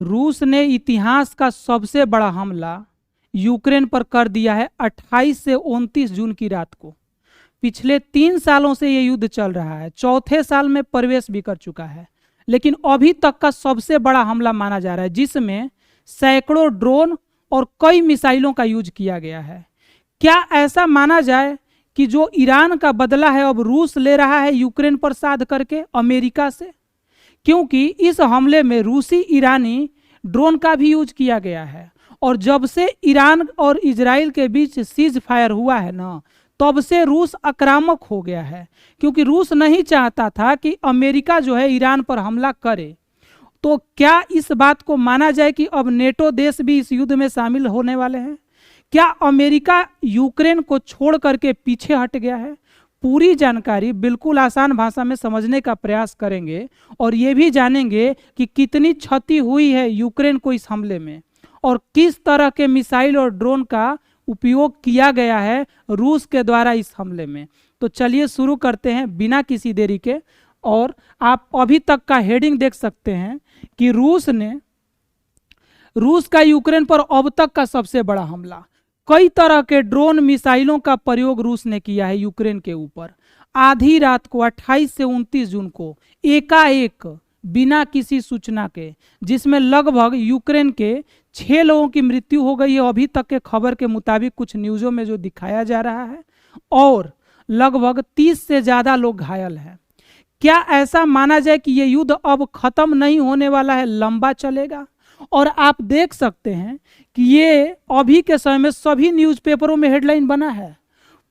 रूस ने इतिहास का सबसे बड़ा हमला यूक्रेन पर कर दिया है 28 से 29 जून की रात को। पिछले 3 सालों से ये युद्ध चल रहा है, चौथे साल में प्रवेश भी कर चुका है, लेकिन अभी तक का सबसे बड़ा हमला माना जा रहा है, जिसमें सैकड़ों ड्रोन और कई मिसाइलों का यूज किया गया है। क्या ऐसा माना जाए कि जो ईरान का बदला है अब रूस ले रहा है यूक्रेन पर साध करके अमेरिका से? क्योंकि इस हमले में रूसी ईरानी ड्रोन का भी यूज किया गया है, और जब से ईरान और इजराइल के बीच सीज फायर हुआ है ना, तब से रूस आक्रामक हो गया है, क्योंकि रूस नहीं चाहता था कि अमेरिका जो है ईरान पर हमला करे। तो क्या इस बात को माना जाए कि अब नेटो देश भी इस युद्ध में शामिल होने वाले हैं? क्या अमेरिका यूक्रेन को छोड़ करके पीछे हट गया है? पूरी जानकारी बिल्कुल आसान भाषा में समझने का प्रयास करेंगे और ये भी जानेंगे कि कितनी क्षति हुई है यूक्रेन को इस हमले में, और किस तरह के मिसाइल और ड्रोन का उपयोग किया गया है रूस के द्वारा इस हमले में। तो चलिए शुरू करते हैं बिना किसी देरी के। और आप अभी तक का हेडिंग देख सकते हैं कि रूस का यूक्रेन पर अब तक का सबसे बड़ा हमला, कई तरह के ड्रोन मिसाइलों का प्रयोग रूस ने किया है यूक्रेन के ऊपर। आधी रात को 28 से 29 जून को एकाएक बिना किसी सूचना के, जिसमें लगभग यूक्रेन के 6 लोगों की मृत्यु हो गई है अभी तक के खबर के मुताबिक, कुछ न्यूज़ों में जो दिखाया जा रहा है, और लगभग 30 से ज़्यादा लोग घायल हैं। क्या ऐसा माना जाए कि ये युद्ध अब खत्म नहीं होने वाला है, लंबा चलेगा? और आप देख सकते हैं कि ये अभी के समय में सभी न्यूज़पेपरों में हेडलाइन बना है,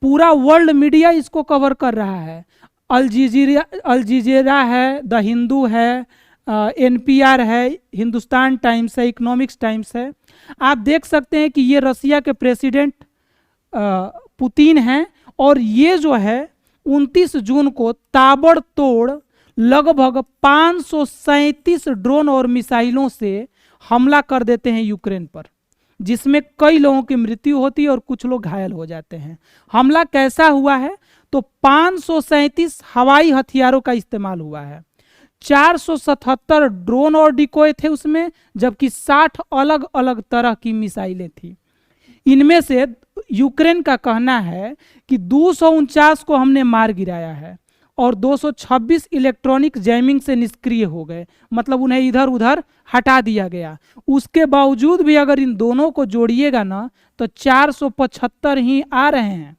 पूरा वर्ल्ड मीडिया इसको कवर कर रहा है। अल जजीरा है, द हिंदू है, NPR है, हिंदुस्तान टाइम्स है, इकोनॉमिक्स टाइम्स है। आप देख सकते हैं कि ये रसिया के प्रेसिडेंट पुतिन हैं, और ये जो है 29 जून को ताबड़तोड़ लगभग 537 ड्रोन और मिसाइलों से हमला कर देते हैं यूक्रेन पर, जिसमें कई लोगों की मृत्यु होती है और कुछ लोग घायल हो जाते हैं। हमला कैसा हुआ है? तो 537 हवाई हथियारों का इस्तेमाल हुआ है, 477 ड्रोन और डिकोय थे उसमें, जबकि 60 अलग अलग तरह की मिसाइलें थी। इनमें से यूक्रेन का कहना है कि 249 को हमने मार गिराया है और 226 इलेक्ट्रॉनिक जैमिंग से निष्क्रिय हो गए, मतलब उन्हें इधर उधर हटा दिया गया। उसके बावजूद भी अगर इन दोनों को जोड़िएगा ना, तो 475 ही आ रहे हैं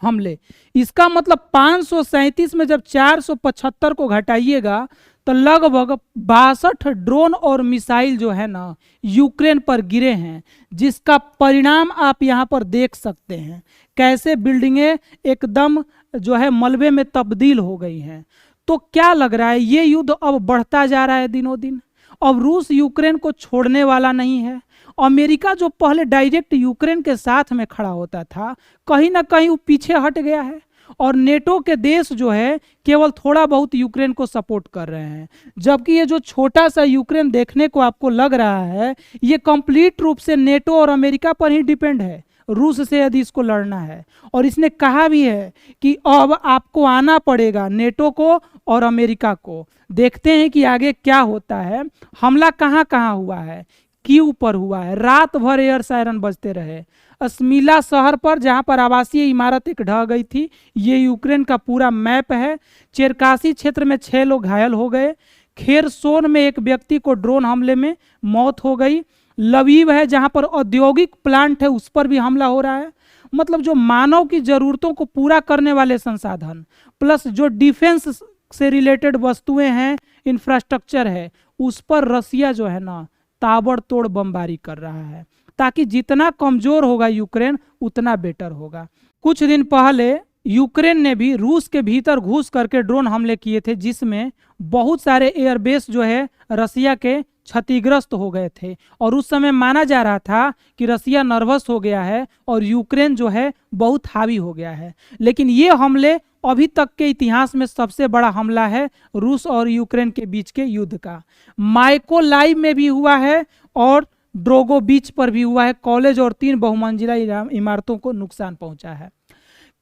हमले। इसका मतलब 537 में जब 475 को घटाइएगा तो लगभग 62 ड्रोन और मिसाइल जो है ना यूक्रेन पर गिरे हैं, जिसका परिणाम आप यहाँ पर देख सकते हैं, कैसे बिल्डिंगें एकदम जो है मलबे में तब्दील हो गई हैं। तो क्या लग रहा है, ये युद्ध अब बढ़ता जा रहा है दिनों दिन। अब रूस यूक्रेन को छोड़ने वाला नहीं है। अमेरिका जो पहले डायरेक्ट यूक्रेन के साथ में खड़ा होता था, कहीं ना कहीं वो पीछे हट गया है, और नेटो के देश जो है केवल थोड़ा बहुत यूक्रेन को सपोर्ट कर रहे हैं। जबकि ये जो छोटा सा यूक्रेन देखने को आपको लग रहा है, ये कंप्लीट रूप से नेटो और अमेरिका पर ही डिपेंड है रूस से यदि इसको लड़ना है। और इसने कहा भी है कि अब आपको आना पड़ेगा नेटो को और अमेरिका को। देखते हैं कि आगे क्या होता है। हमला कहाँ कहाँ हुआ है? कीव पर हुआ है, रात भर एयर सायरन बजते रहे। अस्मिला शहर पर, जहां पर आवासीय इमारत एक ढह गई थी, ये यूक्रेन का पूरा मैप है। चेरकासी क्षेत्र में 6 लोग घायल हो गए। खेरसोन में एक व्यक्ति को ड्रोन हमले में मौत हो गई। लवीव है जहां पर औद्योगिक प्लांट है, उस पर भी हमला हो रहा है। मतलब जो मानव की जरूरतों को पूरा करने वाले संसाधन प्लस जो डिफेंस से रिलेटेड वस्तुएं हैं, इंफ्रास्ट्रक्चर है, उस पर रसिया जो है ना ताबड़तोड़ बमबारी कर रहा है, ताकि जितना कमजोर होगा यूक्रेन उतना बेटर होगा। कुछ दिन पहले यूक्रेन ने भी रूस के भीतर घुस करके ड्रोन हमले किए थे, जिसमें बहुत सारे एयरबेस जो है रसिया के क्षतिग्रस्त हो गए थे, और उस समय माना जा रहा था कि रसिया नर्वस हो गया है और यूक्रेन जो है बहुत हावी हो गया है। लेकिन ये हमले अभी तक के इतिहास में सबसे बड़ा हमला है रूस और यूक्रेन के बीच के युद्ध का। माइकोलाइव में भी हुआ है और ड्रोगो बीच पर भी हुआ है। कॉलेज और 3 बहुमंजिला इमारतों को नुकसान पहुंचा है।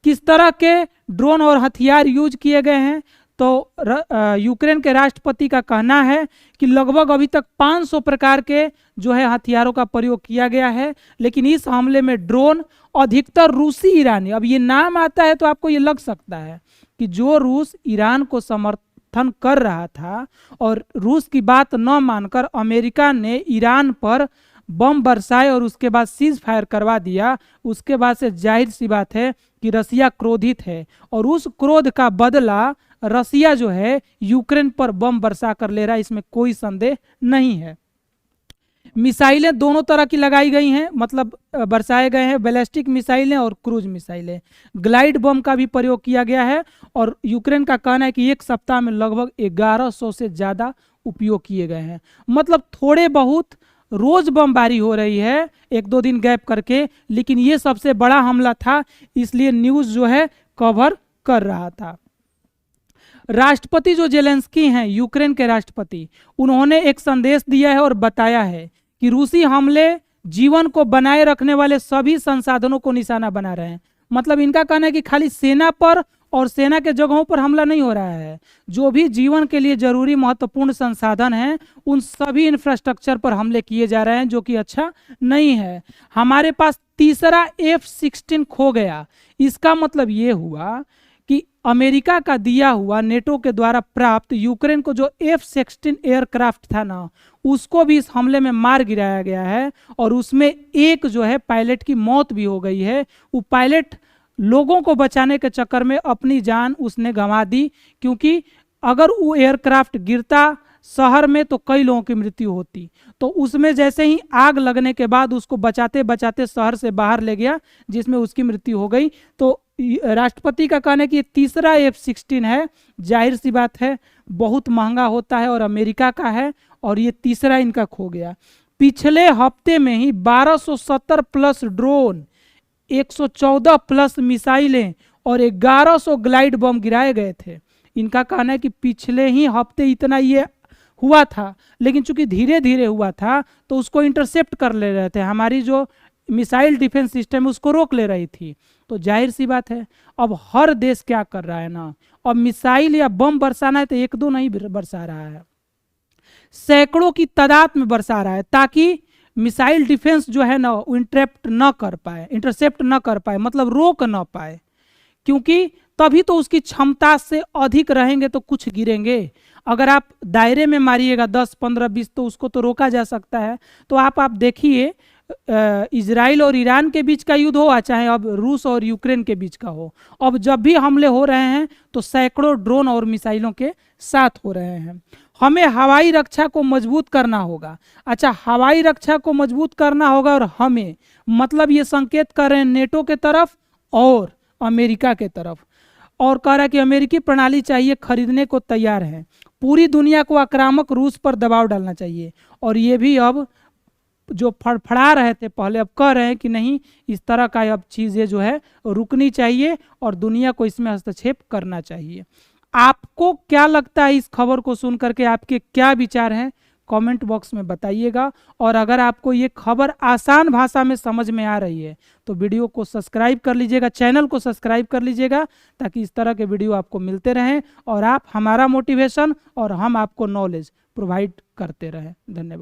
किस तरह के ड्रोन और हथियार यूज किए गए हैं? तो यूक्रेन के राष्ट्रपति का कहना है कि लगभग अभी तक 500 प्रकार के जो है हथियारों का प्रयोग किया गया है, लेकिन इस हमले में ड्रोन अधिकतर रूसी ईरानी, अब ये नाम आता है तो आपको ये लग सकता है कि जो रूस ईरान को समर्थन कर रहा था और रूस की बात न मानकर अमेरिका ने ईरान पर बम बरसाए और उसके बाद सीज फायर करवा दिया, उसके बाद से जाहिर सी बात है कि रसिया क्रोधित है और उस क्रोध का बदला रसिया जो है यूक्रेन पर बम बरसा कर ले रहा है, इसमें कोई संदेह नहीं है। मिसाइलें दोनों तरह की लगाई गई हैं, मतलब बरसाए गए हैं, बैलिस्टिक मिसाइलें और क्रूज मिसाइलें। ग्लाइड बम का भी प्रयोग किया गया है और यूक्रेन का कहना है कि एक सप्ताह में लगभग 1100 से ज़्यादा उपयोग किए गए हैं। मतलब थोड़े बहुत रोज बमबारी हो रही है एक दो दिन गैप करके, लेकिन ये सबसे बड़ा हमला था, इसलिए न्यूज़ जो है कवर कर रहा था। राष्ट्रपति जो जेलेंस्की हैं, यूक्रेन के राष्ट्रपति, उन्होंने एक संदेश दिया है और बताया है कि रूसी हमले जीवन को बनाए रखने वाले सभी संसाधनों को निशाना बना रहे हैं। मतलब इनका कहना है कि खाली सेना पर और सेना के जगहों पर हमला नहीं हो रहा है, जो भी जीवन के लिए जरूरी महत्वपूर्ण संसाधन हैं उन सभी इंफ्रास्ट्रक्चर पर हमले किए जा रहे हैं, जो कि अच्छा नहीं है। हमारे पास तीसरा F-16 खो गया, इसका मतलब ये हुआ कि अमेरिका का दिया हुआ नेटो के द्वारा प्राप्त यूक्रेन को जो F-16 एयरक्राफ्ट था ना, उसको भी इस हमले में मार गिराया गया है और उसमें एक जो है पायलट की मौत भी हो गई है। वो पायलट लोगों को बचाने के चक्कर में अपनी जान उसने गंवा दी, क्योंकि अगर वो एयरक्राफ्ट गिरता शहर में तो कई लोगों की मृत्यु होती। तो उसमें जैसे ही आग लगने के बाद उसको बचाते बचाते शहर से बाहर ले गया, जिसमें उसकी मृत्यु हो गई। तो राष्ट्रपति का कहना है कि ये तीसरा F-16 है, जाहिर सी बात है बहुत महंगा होता है और अमेरिका का है, और ये तीसरा इनका खो गया। पिछले हफ्ते में ही 1270 प्लस ड्रोन, 114 प्लस मिसाइलें और 1100 ग्लाइड बम गिराए गए थे। इनका कहना है कि पिछले ही हफ्ते इतना ये हुआ था, लेकिन चूंकि धीरे धीरे हुआ था तो उसको इंटरसेप्ट कर ले रहे थे, हमारी जो मिसाइल डिफेंस सिस्टम उसको रोक ले रही थी। तो जाहिर सी बात है अब हर देश क्या कर रहा है ना, अब मिसाइल या बम बरसाना है तो एक दो नहीं बरसा रहा है, सैकड़ों की तादाद में बरसा रहा है, ताकि मिसाइल डिफेंस जो है ना वो इंटरसेप्ट न कर पाए, मतलब रोक न पाए, क्योंकि तभी तो उसकी क्षमता से अधिक रहेंगे तो कुछ गिरेंगे। अगर आप दायरे में मारिएगा 10, 15, 20 तो उसको तो रोका जा सकता है। तो आप देखिए इजराइल और ईरान के बीच का युद्ध हो, चाहे अब रूस और यूक्रेन के बीच का हो, अब जब भी हमले हो रहे हैं तो सैकड़ों ड्रोन और मिसाइलों के साथ हो रहे हैं। हमें हवाई रक्षा को मजबूत करना होगा। अच्छा, हवाई रक्षा को मजबूत करना होगा और हमें, मतलब ये संकेत कर रहे हैं नेटो के तरफ और अमेरिका के तरफ, और कह रहा है कि अमेरिकी प्रणाली चाहिए, खरीदने को तैयार है। पूरी दुनिया को आक्रामक रूस पर दबाव डालना चाहिए, और ये भी अब जो फड़फड़ा रहे थे पहले, अब कह रहे हैं कि नहीं, इस तरह का अब चीज़ें जो है रुकनी चाहिए और दुनिया को इसमें हस्तक्षेप करना चाहिए। आपको क्या लगता है इस खबर को सुन करके, आपके क्या विचार हैं, कमेंट बॉक्स में बताइएगा। और अगर आपको ये खबर आसान भाषा में समझ में आ रही है तो वीडियो को सब्सक्राइब कर लीजिएगा, चैनल को सब्सक्राइब कर लीजिएगा, ताकि इस तरह के वीडियो आपको मिलते रहें और आप हमारा मोटिवेशन और हम आपको नॉलेज प्रोवाइड करते रहें। धन्यवाद।